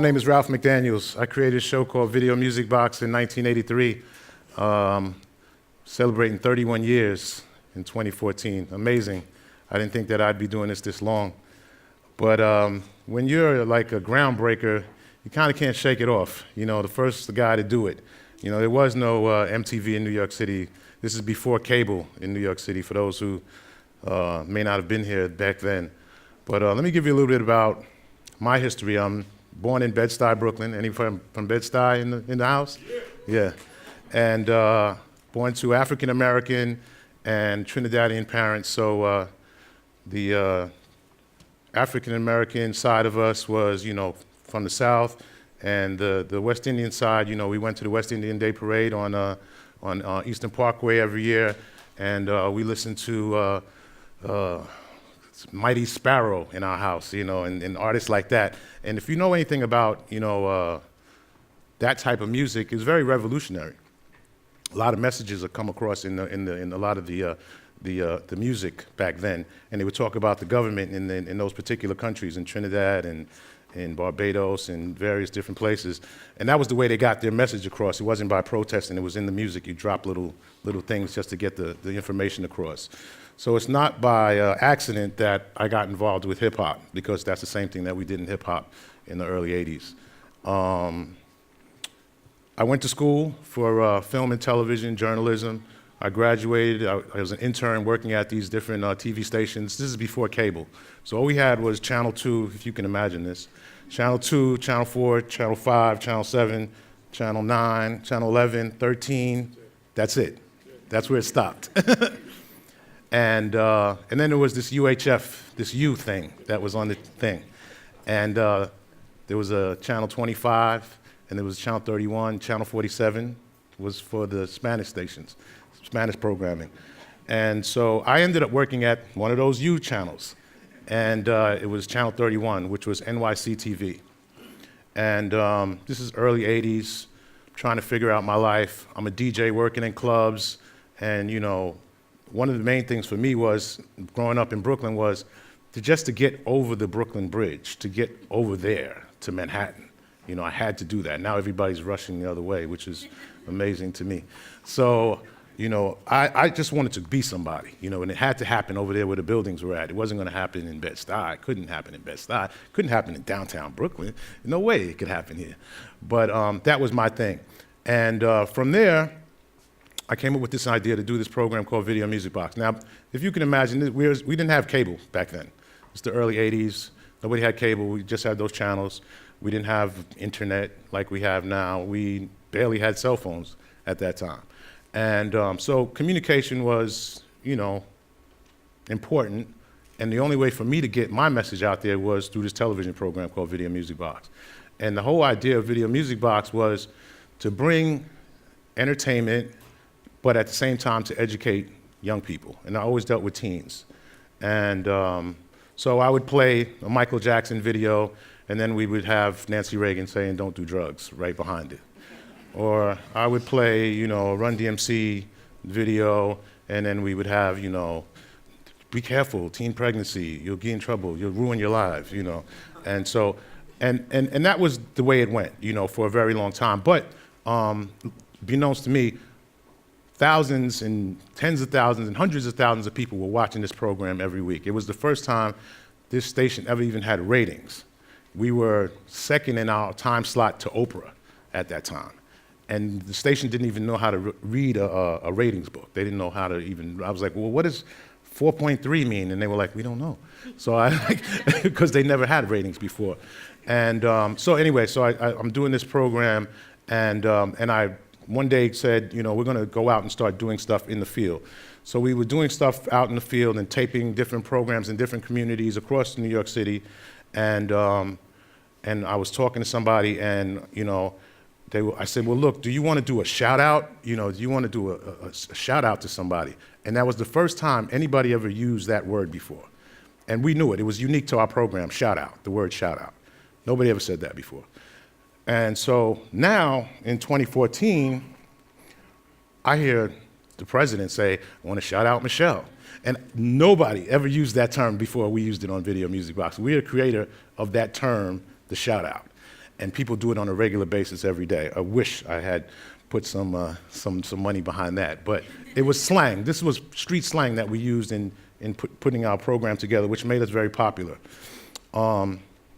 name is Ralph McDaniels. I created a show called Video Music Box in 1983, celebrating 31 years in 2014. Amazing. I didn't think that I'd be doing this long. But when you're like a groundbreaker, you kind of can't shake it off. You know, the first guy to do it. You know, there was no MTV in New York City. This is before cable in New York City, for those who may not have been here back then. But let me give you a little bit about my history. I'm born in Bed-Stuy, Brooklyn. Any from Bed-Stuy in the house? Yeah. And born to African-American and Trinidadian parents. So the African-American side of us was, you know, from the South, and the West Indian side, you know, we went to the West Indian Day Parade on Eastern Parkway every year, and we listened to Mighty Sparrow in our house, you know, and artists like that. And if you know anything about, you know, that type of music, it's very revolutionary. A lot of messages are come across in a lot of the music back then, and they would talk about the government in those particular countries, in Trinidad and in Barbados and various different places. And that was the way they got their message across. It wasn't by protesting, it was in the music. You drop little things just to get the information across. So it's not by accident that I got involved with hip hop, because that's the same thing that we did in hip hop in the early 80s. I went to school for film and television journalism. I graduated. I was an intern working at these different TV stations. This is before cable. So all we had was Channel 2, if you can imagine this. Channel 2, Channel 4, Channel 5, Channel 7, Channel 9, Channel 11, 13. That's it. That's where it stopped. And then there was this UHF, this U thing that was on the thing. And there was a Channel 25, and there was Channel 31, Channel 47 was for the Spanish stations, Spanish programming. And so I ended up working at one of those U channels. And it was Channel 31, which was NYC TV. And this is early 80s, trying to figure out my life. I'm a DJ working in clubs, and you know, one of the main things for me was, growing up in Brooklyn, was just to get over the Brooklyn Bridge, to get over there to Manhattan. You know, I had to do that. Now everybody's rushing the other way, which is amazing to me. So, you know, I just wanted to be somebody, you know, and it had to happen over there where the buildings were at. It wasn't going to happen in Bed-Stuy. It couldn't happen in Bed-Stuy. It couldn't happen in downtown Brooklyn. No way it could happen here. But that was my thing. And from there, I came up with this idea to do this program called Video Music Box. Now, if you can imagine, we didn't have cable back then. It's the early 80s. Nobody had cable. We just had those channels. We didn't have internet like we have now. We barely had cell phones at that time. And so communication was, you know, important. And the only way for me to get my message out there was through this television program called Video Music Box. And the whole idea of Video Music Box was to bring entertainment, but at the same time to educate young people. And I always dealt with teens. And so I would play a Michael Jackson video, and then we would have Nancy Reagan saying, "Don't do drugs," right behind it. Or I would play, you know, a Run DMC video, and then we would have, you know, "Be careful, teen pregnancy, you'll get in trouble, you'll ruin your lives," you know. And so, and that was the way it went, you know, for a very long time. But beknownst to me, thousands and tens of thousands and hundreds of thousands of people were watching this program every week. It was the first time this station ever even had ratings. We were second in our time slot to Oprah at that time. And the station didn't even know how to read a ratings book. They didn't know how to even, I was like, well, what does 4.3 mean? And they were like, we don't know. So because they never had ratings before. And so anyway, so I'm doing this program, and I one day said, you know, we're gonna go out and start doing stuff in the field. So we were doing stuff out in the field and taping different programs in different communities across New York City. And I was talking to somebody, and, you know, I said, well, look, do you want to do a shout out? You know, do you want to do a shout out to somebody? And that was the first time anybody ever used that word before. And we knew it. It was unique to our program, shout out, the word shout out. Nobody ever said that before. And so now, in 2014, I hear the president say, I want to shout out Michelle. And nobody ever used that term before we used it on Video Music Box. We're the creator of that term, the shout out. and people do it on a regular basis every day. I wish I had put some money behind that, but it was slang. This was street slang that we used in putting our program together, which made us very popular.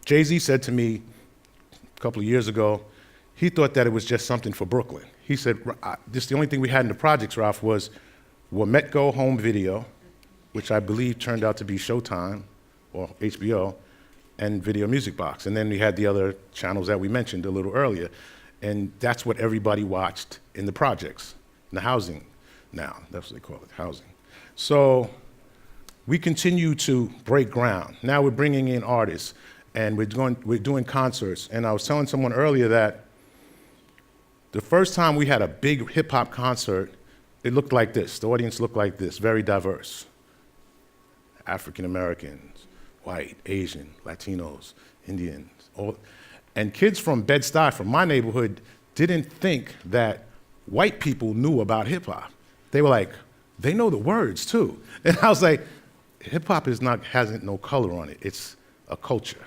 Jay-Z said to me a couple of years ago, he thought that it was just something for Brooklyn. He said, this the only thing we had in the projects, Ralph, was Wometco home video, which I believe turned out to be Showtime or HBO, and Video Music Box. And then we had the other channels that we mentioned a little earlier. And that's what everybody watched in the projects, in the housing now. That's what they call it, housing. So we continue to break ground. Now we're bringing in artists, and we're doing concerts. And I was telling someone earlier that the first time we had a big hip-hop concert, it looked like this. The audience looked like this, very diverse. African Americans, white, Asian, Latinos, Indians, all. And kids from Bed-Stuy, from my neighborhood, didn't think that white people knew about hip-hop. They were like, they know the words too. And I was like, hip-hop hasn't no color on it. It's a culture.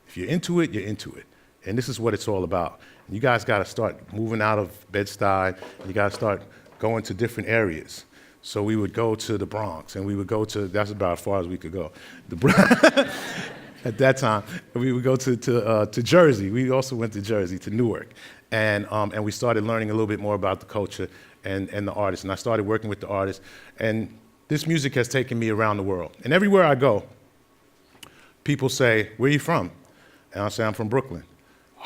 If you're into it, you're into it. And this is what it's all about. And you guys gotta start moving out of Bed-Stuy. You gotta start going to different areas. So we would go to the Bronx, and we would go to, that's about as far as we could go. At that time, we would go to Jersey. We also went to Jersey, to Newark. And we started learning a little bit more about the culture and the artists. And I started working with the artists. And this music has taken me around the world. And everywhere I go, people say, where are you from? And I'll say, I'm from Brooklyn.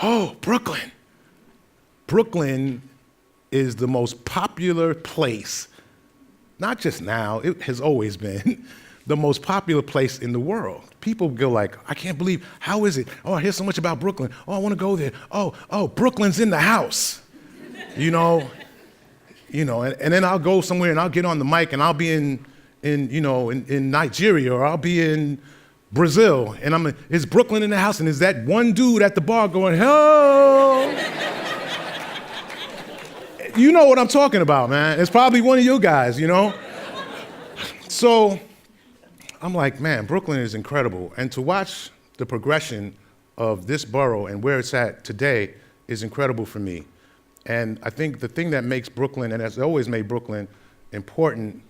Oh, Brooklyn. Brooklyn is the most popular place, not just now, it has always been, the most popular place in the world. People go like, I can't believe, how is it? Oh, I hear so much about Brooklyn. Oh, I want to go there. Oh, Brooklyn's in the house. You know, and then I'll go somewhere and I'll get on the mic and I'll be in Nigeria, or I'll be in Brazil, and is Brooklyn in the house? And is that one dude at the bar going, oh? You know what I'm talking about, man. It's probably one of you guys, you know? So I'm like, man, Brooklyn is incredible. And to watch the progression of this borough and where it's at today is incredible for me. And I think the thing that makes Brooklyn, and has always made Brooklyn important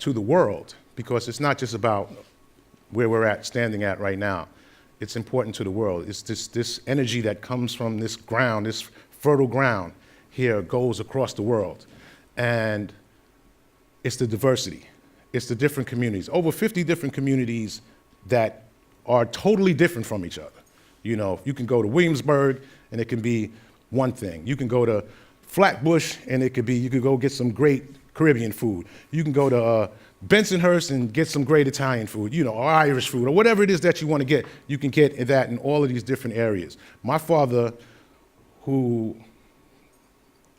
to the world, because it's not just about where we're standing at right now. It's important to the world. It's this energy that comes from this ground, this fertile ground here, goes across the world. And it's the diversity. It's the different communities. Over 50 different communities that are totally different from each other. You know, you can go to Williamsburg and it can be one thing. You can go to Flatbush and it could be, you could go get some great Caribbean food. You can go to Bensonhurst and get some great Italian food, you know, or Irish food, or whatever it is that you want to get. You can get that in all of these different areas. My father, who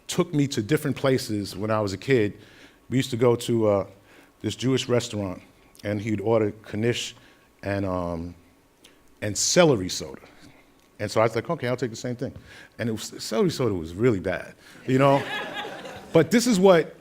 took me to different places when I was a kid, we used to go to this Jewish restaurant, and he'd order knish and celery soda. And so I was like, okay, I'll take the same thing. And celery soda was really bad, you know? But this is what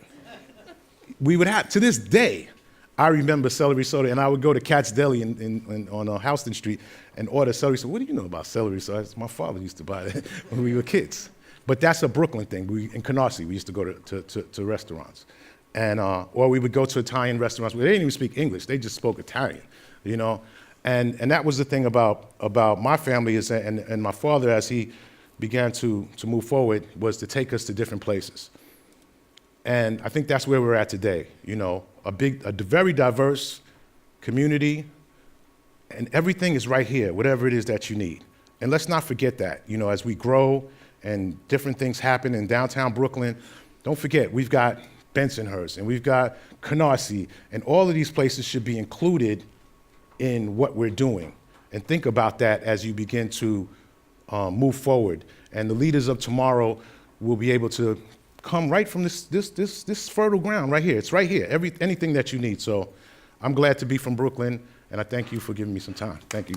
we would have. To this day, I remember celery soda, and I would go to Cat's Deli on Houston Street and order celery soda. What do you know about celery soda? My father used to buy it when we were kids. But that's a Brooklyn thing. In Canarsie, we used to go to restaurants. And, or we would go to Italian restaurants where they didn't even speak English. They just spoke Italian, you know? And that was the thing about my family is that, and my father, as he began to move forward, was to take us to different places. And I think that's where we're at today, you know, a very diverse community, and everything is right here, whatever it is that you need. And let's not forget that, you know, as we grow and different things happen in downtown Brooklyn, don't forget, we've got Bensonhurst and we've got Canarsie, and all of these places should be included in what we're doing. And think about that as you begin to move forward. And the leaders of tomorrow will be able to come right from this fertile ground right here. It's right here, anything that you need. So I'm glad to be from Brooklyn, and I thank you for giving me some time. Thank you.